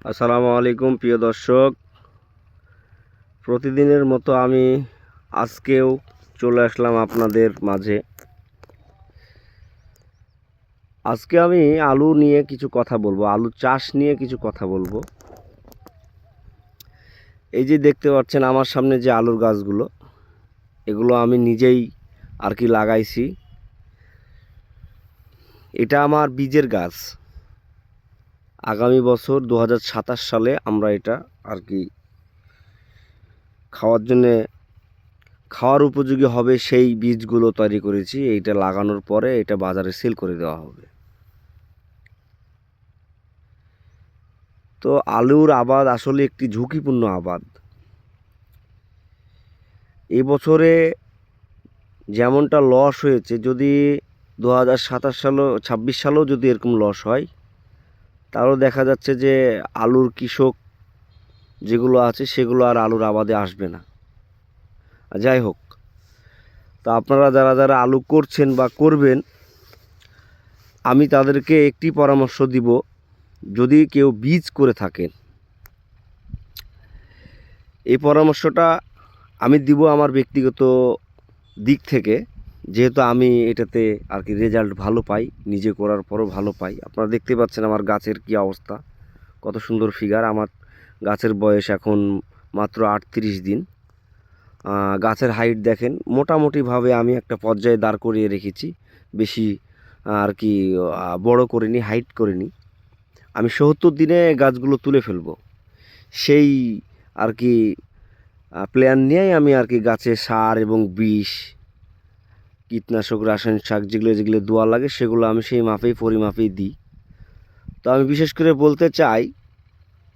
আসসালামু আলাইকুম প্রিয় দর্শক, প্রতিদিনের মতো আমি আজকেও চলে আসলাম আপনাদের মাঝে। আজকে আমি আলু নিয়ে কিছু কথা বলবো, আলু চাষ নিয়ে কিছু কথা বলবো। এই যে দেখতে পাচ্ছেন আমার সামনে যে আলুর গাছগুলো, এগুলো আমি নিজেই লাগাইছি। এটা আমার বীজের গাছ। আগামী বছর 2027 সালে আমরা এটা খাওয়ার উপযোগী হবে সেই বীজগুলো তৈরি করেছি। এইটা লাগানোর পরে এটা বাজারে সেল করে দেওয়া হবে। তো আলুর আবাদ আসলে একটি ঝুঁকিপূর্ণ আবাদ। এই বছরে যেমনটা লস হয়েছে, যদি 2027 সালেও যদি এরকম লস হয়, তাহলে দেখা যাচ্ছে যে আলুর কৃষক যেগুলো আছে সেগুলো আর আলুর আবাদে আসবে না। যাই হোক, তো আপনারা যারা যারা আলু করছেন বা করবেন, আমি তাদেরকে একটি পরামর্শ দিব। যদি কেউ বীজ করে থাকেন, এই পরামর্শটা আমি দিব আমার ব্যক্তিগত দিক থেকে, যেহেতু আমি এটাতে রেজাল্ট ভালো পাই, নিজে করার পরও ভালো পাই। আপনারা দেখতে পাচ্ছেন আমার গাছের কি অবস্থা, কত সুন্দর ফিগার। আমার গাছের বয়স এখন মাত্র 38 দিন। গাছের হাইট দেখেন, মোটামুটিভাবে আমি একটা পর্যায়ে দাঁড় করিয়ে রেখেছি। বেশি বড় করিনি, হাইট করিনি। আমি 70 দিনে গাছগুলো তুলে ফেলবো, সেই আর কি প্ল্যান নিয়েই আমি গাছে সার এবং বিষ, কীটনাশক, রাসায়নিক সার যেগুলো যেগুলো দেওয়া লাগে সেগুলো আমি সেই মাপেই পরিমাপেই দিই। তো আমি বিশেষ করে বলতে চাই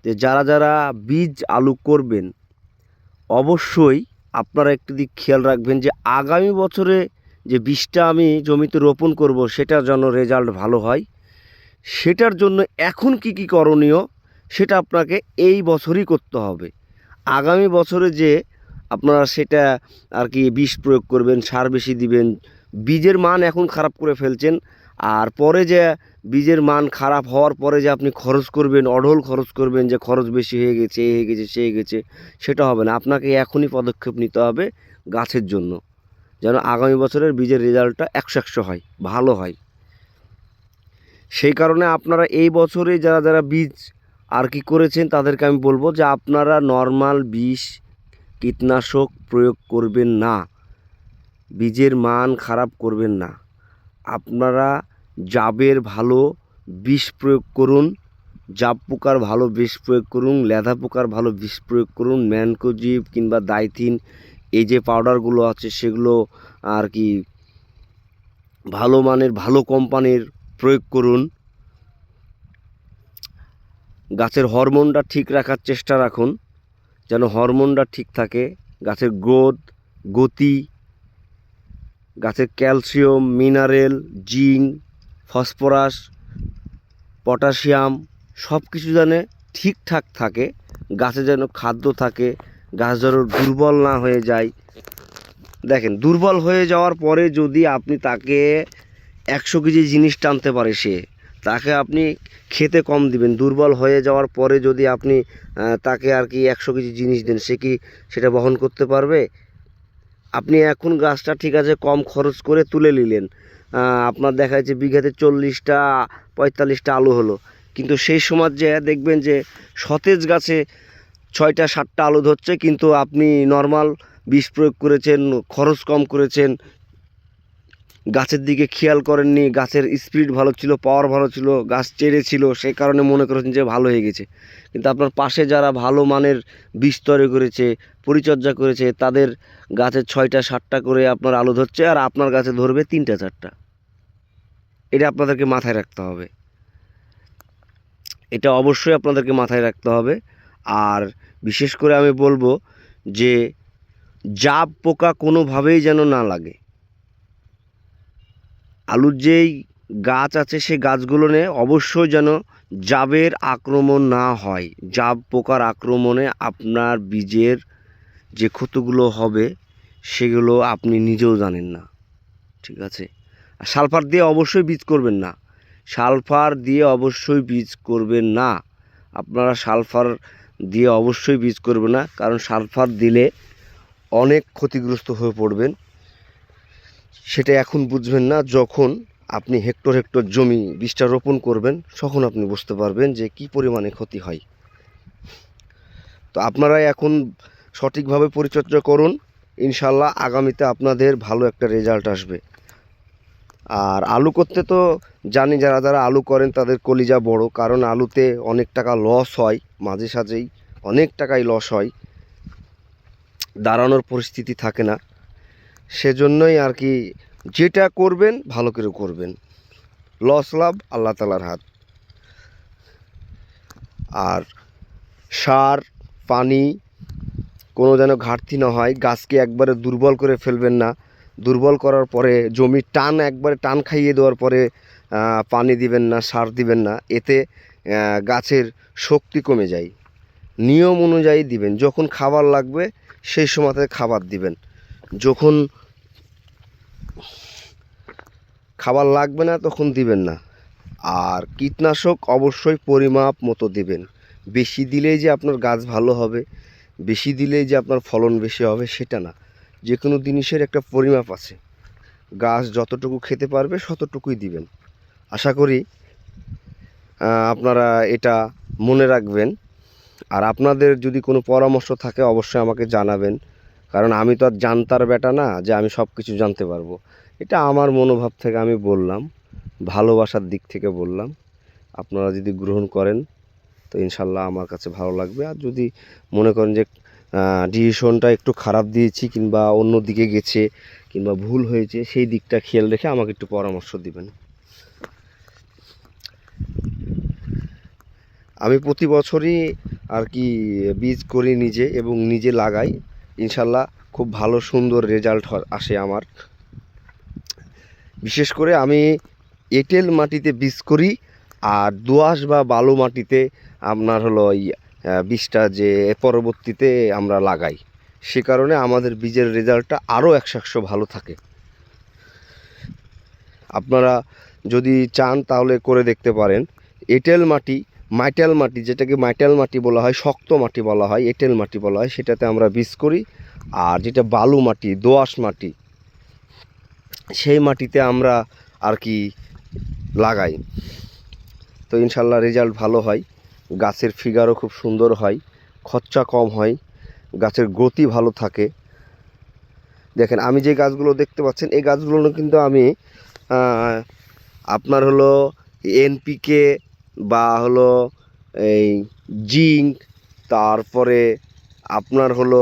যে যারা যারা বীজ আলু করবেন, অবশ্যই আপনারা একটি দিক খেয়াল রাখবেন যে আগামী বছরে যে বীজটা আমি জমিতে রোপণ করব সেটার যেন রেজাল্ট ভালো হয়। সেটার জন্য এখন কি কি করণীয় সেটা আপনাকে এই বছরই করতে হবে। আগামী বছরে যে আপনারা সেটা বিষ প্রয়োগ করবেন, সার বেশি দিবেন, বীজের মান এখন খারাপ করে ফেলছেন। আর পরে যে বীজের মান খারাপ হওয়ার পরে যে আপনি খরচ করবেন, অঢল খরচ করবেন, যে খরচ বেশি হয়ে গেছে, এ হয়ে গেছে, সে হয়ে গেছে, সেটা হবে না। আপনাকে এখনই পদক্ষেপ নিতে হবে গাছের জন্য, যেন আগামী বছরের বীজের রেজাল্টটা 100 হয়, ভালো হয়। সেই কারণে আপনারা এই বছরে যারা যারা বীজ করেছেন তাদেরকে আমি বলবো যে আপনারা নর্মাল বিষ, কীটনাশক প্রয়োগ করবেন না, বীজের মান খারাপ করবেন না। আপনারা জাবের ভালো বিষ প্রয়োগ করুন, জাব পোকার ভালো বিষ প্রয়োগ করুন, লেদা পোকার ভালো বিষ প্রয়োগ করুন, ম্যানকোজিব কিংবা দাইথিন, এই যে পাউডারগুলো আছে সেগুলো ভালো মানের, ভালো কোম্পানির প্রয়োগ করুন। গাছের হরমোনটা ঠিক রাখার চেষ্টা রাখুন, যেন হরমোনটা ঠিক থাকে। গাছের গ্রোথ, গতি, গাছের calcium, mineral, zinc, phosphorus, potassium সব কিছু যেন ঠিকঠাক থাকে। গাছে যেন খাদ্য থাকে, গাছ যেন দুর্বল না হয়ে যায়। দেখেন, দুর্বল হয়ে যাওয়ার পরে যদি আপনি তাকে 100 কেজি জিনিস টানতে পারে, তাকে আপনি খেতে কম দিবেন। দুর্বল হয়ে যাওয়ার পরে যদি আপনি তাকে 100 কেজি জিনিস দেন, সে কি সেটা বহন করতে পারবে? আপনি এখন গাছটা ঠিক আছে কম খরচ করে তুলে নিলেন, আপনার দেখা যাচ্ছে বিঘাতে 40টা 45টা আলু হলো, কিন্তু সেই সময় যে দেখবেন যে সতেজ গাছে 6টা 7টা আলু ধরছে, কিন্তু আপনি নর্মাল বিষ প্রয়োগ করেছেন, খরচ কম করেছেন, গাছের দিকে খেয়াল করেননি, গাছের স্পিড ভালো ছিল, পাওয়ার ভালো ছিল, গাছ চেড়ে ছিল, সেই কারণে মনে করেছেন যে ভালো হয়ে গেছে। কিন্তু আপনার পাশে যারা ভালো মানের বীজ তৈরি করেছে, পরিচর্যা করেছে, তাদের গাছে 6টা 7টা করে আপনার আলু ধরছে, আর আপনার গাছে ধরবে 3টা 4টা। এটা আপনাদেরকে মাথায় রাখতে হবে, এটা অবশ্যই আপনাদেরকে মাথায় রাখতে হবে। আর বিশেষ করে আমি বলবো যে জাব পোকা কোনোভাবেই যেন না লাগে। আলুর যেই গাছ আছে সেই গাছগুলো নিয়ে অবশ্যই যেন জাবের আক্রমণ না হয়। জাব পোকার আক্রমণে আপনার বীজের যে ক্ষতিগুলো হবে সেগুলো আপনি নিজেও জানেন না, ঠিক আছে? আর সালফার দিয়ে অবশ্যই বীজ করবেন না, সালফার দিয়ে অবশ্যই বীজ করবেন না। আপনারা সালফার দিয়ে অবশ্যই বীজ করবেন না, কারণ সালফার দিলে অনেক ক্ষতিগ্রস্ত হয়ে পড়বেন। সেটা এখন বুঝবেন না, যখন আপনি হেক্টর হেক্টর জমি বীজটা রোপণ করবেন তখন আপনি বুঝতে পারবেন যে কী পরিমাণে ক্ষতি হয়। তো আপনারা এখন সঠিকভাবে পরিচর্যা করুন, ইনশাল্লাহ আগামীতে আপনাদের ভালো একটা রেজাল্ট আসবে। আর আলু করতে তো জানি, যারা যারা আলু করেন তাদের কলিজা বড়, কারণ আলুতে অনেক টাকা লস হয়, মাঝে সাঝেই অনেক টাকাই লস হয়, দাঁড়ানোর পরিস্থিতি থাকে না। সেজন্যই আর কি যেটা করবেন ভালো করে করবেন, লস লাভ আল্লাহ তাআলার হাত। আর সার পানি কোনো যেন ঘাটতি না হয়, গাছকে একবারে দুর্বল করে ফেলবেন না। দুর্বল করার পরে জমির টান একবারে টান খাইয়ে দেওয়ার পরে পানি দিবেন না, সার দিবেন না, এতে গাছের শক্তি কমে যায়। নিয়ম অনুযায়ী দিবেন, যখন খাবার লাগবে সেই সময়তে খাবার দিবেন, যখন খাবার লাগবে না তখন দিবেন না। আর কীটনাশক অবশ্যই পরিমাপ মতো দিবেন। বেশি দিলেই যে আপনার গাছ ভালো হবে, বেশি দিলেই যে আপনার ফলন বেশি হবে সেটা না। যে কোনো জিনিসের একটা পরিমাপ আছে, গাছ যতটুকু খেতে পারবে ততটুকুই দিবেন। আশা করি আপনারা এটা মনে রাখবেন। আর আপনাদের যদি কোনো পরামর্শ থাকে অবশ্যই আমাকে জানাবেন, কারণ আমি তো আর জানতার বেটা না যে আমি সব কিছু জানতে পারবো। এটা আমার মনোভাব থেকে আমি বললাম, ভালোবাসার দিক থেকে বললাম। আপনারা যদি গ্রহণ করেন তো ইনশাল্লাহ আমার কাছে ভালো লাগবে। আর যদি মনে করেন যে ডিসিশনটা একটু খারাপ দিয়েছি কিংবা অন্য দিকে গেছে কিংবা ভুল হয়েছে, সেই দিকটা খেয়াল রেখে আমাকে একটু পরামর্শ দিবেন। আমি প্রতি বছরই আর কি বীজ করি নিজে এবং নিজে লাগাই, ইনশাল্লাহ খুব ভালো সুন্দর রেজাল্ট আসে আমার। বিশেষ করে আমি এঁটেল মাটিতে বীজ করি, আর দোআঁশ বা বালু মাটিতে আপনার হলো বীজটা যে পরবর্তীতে আমরা লাগাই, সে কারণে আমাদের বীজের রেজাল্টটা আরও 100 ভালো থাকে। আপনারা যদি চান তাহলে করে দেখতে পারেন। এঁটেল মাটি, মাইটাল মাটি, যেটাকে মাইটাল মাটি বলা হয়, শক্ত মাটি বলা হয়, এঁটেল মাটি বলা হয়, সেটাতে আমরা বীজ করি। আর যেটা বালু মাটি, দোআঁশ মাটি, সেই মাটিতে আমরা আর কি লাগাই। তো ইনশাল্লাহ রেজাল্ট ভালো হয়, গাছের ফিগারও খুব সুন্দর হয়, খরচা কম হয়, গাছের গতি ভালো থাকে। দেখেন আমি যে গাছগুলো দেখতে পাচ্ছেন, এই গাছগুলো কিন্তু আমি আপনার হলো এনপিকে বা হলো এই জিঙ্ক, তারপরে আপনার হলো